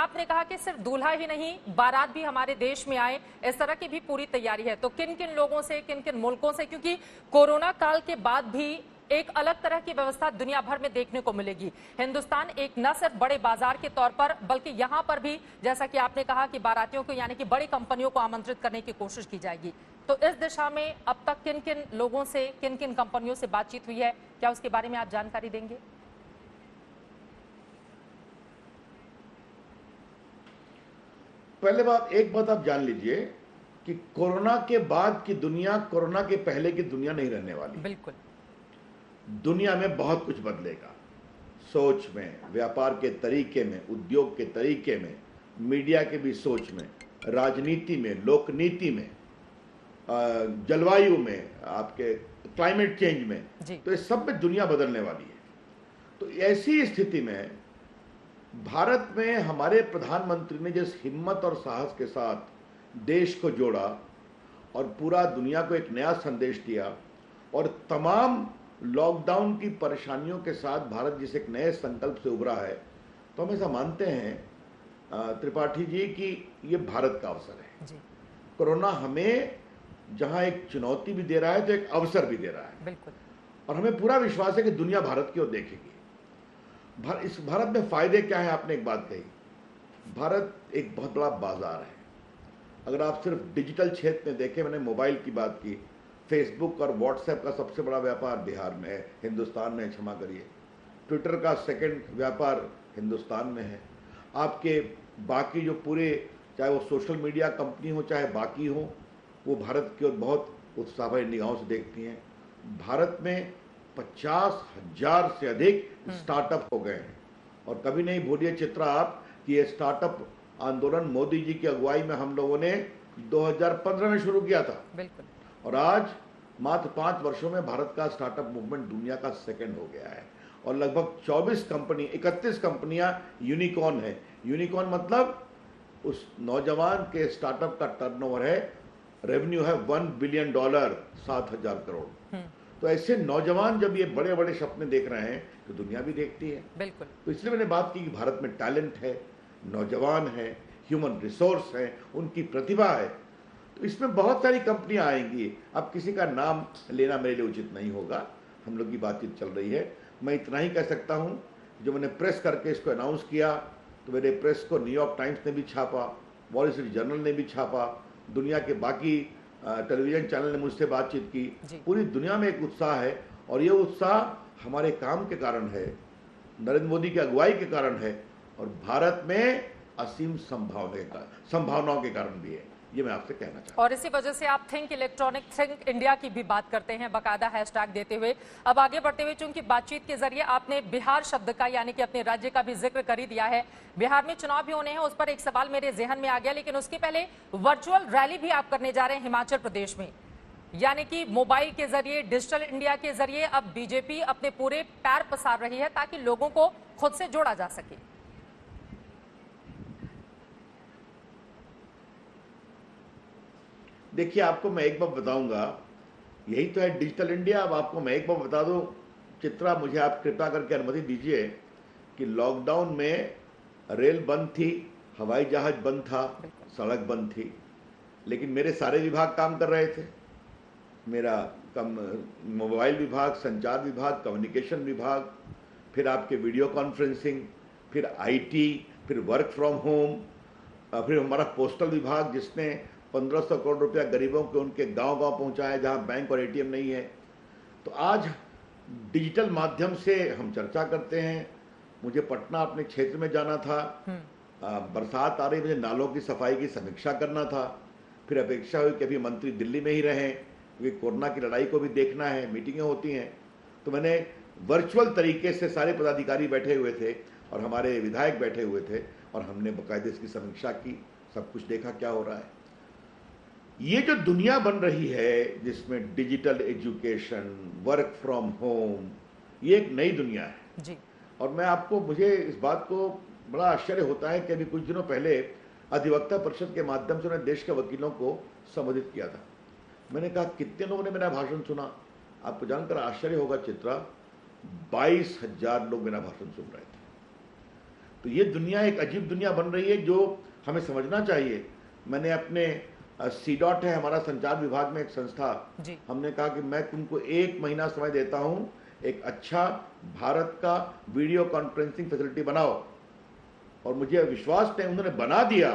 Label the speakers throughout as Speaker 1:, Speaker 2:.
Speaker 1: आपने कहा कि सिर्फ दूल्हा ही नहीं, बारात भी हमारे देश में आए, इस तरह की भी पूरी तैयारी है। तो किन किन लोगों से, किन किन मुल्कों से, क्योंकि कोरोना काल के बाद भी एक अलग तरह की व्यवस्था दुनिया भर में देखने को मिलेगी। हिंदुस्तान एक न सिर्फ बड़े बाजार के तौर पर, बल्कि यहां पर भी जैसा कि आपने कहा कि बारातियों को यानी कि बड़ी कंपनियों को आमंत्रित करने की कोशिश की जाएगी। तो इस दिशा में अब तक किन किन लोगों से, किन किन कंपनियों से बातचीत हुई है, क्या उसके बारे में आप जानकारी देंगे?
Speaker 2: पहले एक बात आप जान लीजिए कि कोरोना के बाद की दुनिया कोरोना के पहले की दुनिया नहीं रहने वाली।
Speaker 1: बिल्कुल।
Speaker 2: दुनिया में बहुत कुछ बदलेगा, सोच में, व्यापार के तरीके में, उद्योग के तरीके में, मीडिया के भी सोच में, राजनीति में, लोकनीति में, जलवायु में, आपके क्लाइमेट चेंज में, तो इस सब में दुनिया बदलने वाली है। तो ऐसी स्थिति में भारत में हमारे प्रधानमंत्री ने जिस हिम्मत और साहस के साथ देश को जोड़ा और पूरा दुनिया को एक नया संदेश दिया और तमाम लॉकडाउन की परेशानियों के साथ भारत जिस एक नए संकल्प से उभरा है, तो हम ऐसा मानते हैं त्रिपाठी जी कि ये भारत का अवसर है जी। कोरोना हमें जहां एक चुनौती भी दे रहा है तो एक अवसर भी दे रहा है।
Speaker 1: बिल्कुल। और
Speaker 2: हमें पूरा विश्वास है कि दुनिया भारत की ओर देखेगी। इस भारत में फायदे क्या है? आपने एक बात कही, भारत एक बहुत बड़ा बाजार है। अगर आप सिर्फ डिजिटल क्षेत्र में देखें, मैंने मोबाइल की बात की, फेसबुक और व्हाट्सएप का सबसे बड़ा व्यापार बिहार में है, हिंदुस्तान में, क्षमा करिए। ट्विटर का सेकंड व्यापार हिंदुस्तान में है। आपके बाकी जो पूरे, चाहे वो सोशल मीडिया कंपनी हो चाहे बाकी हो, वो भारत की ओर बहुत उत्साह भरी निगाहों से देखती हैं। भारत में 50,000 से अधिक स्टार्टअप हो गए हैं। और कभी नहीं भूलिए चित्रा आप कि ये स्टार्टअप आंदोलन मोदी जी की अगुवाई में हम लोगों ने 2015 में शुरू किया था।
Speaker 1: बिल्कुल।
Speaker 2: और आज मात्र 5 वर्षों में भारत का स्टार्टअप मूवमेंट दुनिया का सेकंड हो गया है और लगभग 31 कंपनियां यूनिकॉर्न है। यूनिकॉर्न मतलब उस नौजवान के स्टार्टअप का टर्नओवर है, रेवेन्यू है $1 बिलियन, 7,000 करोड़। तो ऐसे नौजवान जब ये बड़े बड़े सपने देख रहे हैं तो दुनिया भी देखती है।
Speaker 1: बिल्कुल।
Speaker 2: तो इसलिए मैंने बात की कि भारत में टैलेंट है, नौजवान है, ह्यूमन रिसोर्स है, उनकी प्रतिभा है। तो इसमें बहुत सारी कंपनियां आएंगी। अब किसी का नाम लेना मेरे लिए उचित नहीं होगा, हम लोग की बातचीत चल रही है। मैं इतना ही कह सकता हूं, जो मैंने प्रेस करके इसको अनाउंस किया तो मेरे प्रेस को न्यूयॉर्क टाइम्स ने भी छापा, वॉल स्ट्रीट जर्नल ने भी छापा, दुनिया के बाकी टेलीविजन चैनल ने मुझसे बातचीत की। पूरी दुनिया में एक उत्साह है और ये उत्साह हमारे काम के कारण है, नरेंद्र मोदी की अगुवाई के कारण है और भारत में असीम संभावनाओं के कारण भी है। ये मैं आपसे कहना चाहता हूं।
Speaker 1: और इसी वजह से आप थिंक इलेक्ट्रॉनिक, थिंक इंडिया की भी बात करते हैं, बाकायदा हैशटैग देते हुए। अब आगे बढ़ते हुए, चूंकि बातचीत के जरिए आपने बिहार शब्द का यानी कि अपने राज्य का भी जिक्र कर ही दिया है, बिहार में चुनाव भी होने हैं, उस पर एक सवाल मेरे जहन में आ गया। लेकिन उसके पहले वर्चुअल रैली भी आप करने जा रहे हैं हिमाचल प्रदेश में, यानी कि मोबाइल के जरिए, डिजिटल इंडिया के जरिए अब बीजेपी अपने पूरे पैर पसार रही है ताकि लोगों को खुद से जोड़ा जा सके।
Speaker 2: देखिए, आपको मैं एक बात बताऊंगा, यही तो है डिजिटल इंडिया। अब आपको मैं एक बात बता दूं चित्रा, मुझे आप कृपा करके अनुमति दीजिए कि लॉकडाउन में रेल बंद थी, हवाई जहाज बंद था, सड़क बंद थी, लेकिन मेरे सारे विभाग काम कर रहे थे। मेरा मोबाइल विभाग, संचार विभाग, कम्युनिकेशन विभाग, फिर आपके वीडियो कॉन्फ्रेंसिंग, फिर आईटी, फिर वर्क फ्रॉम होम, फिर हमारा पोस्टल विभाग जिसने 1500 करोड़ रुपया गरीबों के उनके गांव-गांव पहुंचाया जहां बैंक और एटीएम नहीं है। तो आज डिजिटल माध्यम से हम चर्चा करते हैं। मुझे पटना अपने क्षेत्र में जाना था, बरसात आ रही, मुझे नालों की सफाई की समीक्षा करना था। फिर अपेक्षा हुई कि अभी मंत्री दिल्ली में ही रहें क्योंकि कोरोना की लड़ाई को भी देखना है, मीटिंगें होती हैं। तो मैंने वर्चुअल तरीके से, सारे पदाधिकारी बैठे हुए थे और हमारे विधायक बैठे हुए थे और हमने बाकायदे इसकी समीक्षा की, सब कुछ देखा क्या हो रहा है। ये जो दुनिया बन रही है जिसमें digital education, work from home, ये एक नई दुनिया है
Speaker 1: जी।
Speaker 2: और मुझे इस बात को बड़ा आश्चर्य होता है कि अभी कुछ दिनों पहले अधिवक्ता परिषद के माध्यम से उन्होंने देश के वकीलों को संबोधित किया था। मैंने कहा कितने लोगों ने मेरा भाषण सुना? आपको जानकर आश्चर्य होगा चित्रा, 22,000 लोग मेरा भाषण सुन रहे थे। तो ये दुनिया एक अजीब दुनिया बन रही है जो हमें समझना चाहिए। मैंने अपने CDOT है हमारा संचार विभाग में एक संस्था,
Speaker 1: जी।
Speaker 2: हमने कहा कि मैं तुमको 1 महीना समय देता हूं, एक अच्छा भारत का वीडियो कॉन्फ्रेंसिंग फैसिलिटी बनाओ। और मुझे विश्वास नहीं, उन्होंने बना दिया।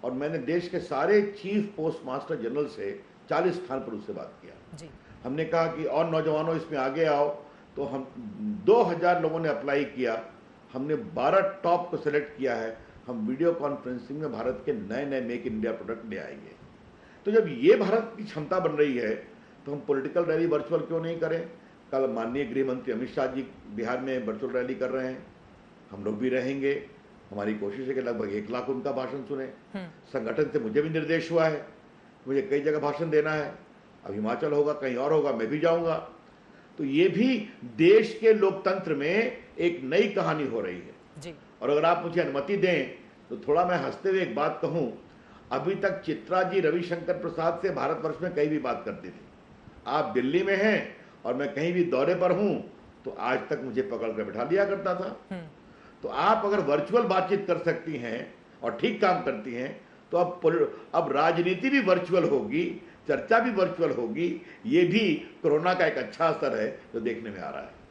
Speaker 2: और मैंने देश के सारे चीफ पोस्ट मास्टर जनरल से 40 स्थान पर उससे बात किया।
Speaker 1: जी।
Speaker 2: हमने कहा कि और नौजवानों इसमें आगे आओ, तो हम 2000 लोगों ने अप्लाई किया। हमने 12 टॉप को सिलेक्ट किया है। हम वीडियो कॉन्फ्रेंसिंग में भारत के नए नए मेक इंडिया प्रोडक्ट ले आएंगे। तो जब ये भारत की क्षमता बन रही है तो हम पॉलिटिकल रैली वर्चुअल क्यों नहीं करें। कल माननीय गृह मंत्री अमित शाह जी बिहार में वर्चुअल रैली कर रहे हैं, हम लोग भी रहेंगे। हमारी कोशिश है कि लगभग 1 लाख उनका भाषण सुने। संगठन से मुझे भी निर्देश हुआ है, मुझे कई जगह भाषण देना है। अब हिमाचल होगा, कहीं और होगा, मैं भी जाऊंगा। तो ये भी देश के लोकतंत्र में एक नई कहानी हो रही है
Speaker 1: जी।
Speaker 2: और अगर आप मुझे अनुमति दें तो थोड़ा मैं हंसते हुए एक बात कहूं, अभी तक चित्रा जी रविशंकर प्रसाद से भारतवर्ष में कहीं भी बात करती थी। आप दिल्ली में हैं और मैं कहीं भी दौरे पर हूं तो आज तक मुझे पकड़ कर बैठा दिया करता था। तो आप अगर वर्चुअल बातचीत कर सकती हैं और ठीक काम करती हैं तो अब राजनीति भी वर्चुअल होगी, चर्चा भी वर्चुअल होगी। ये भी कोरोना का एक अच्छा असर है जो देखने में आ रहा है।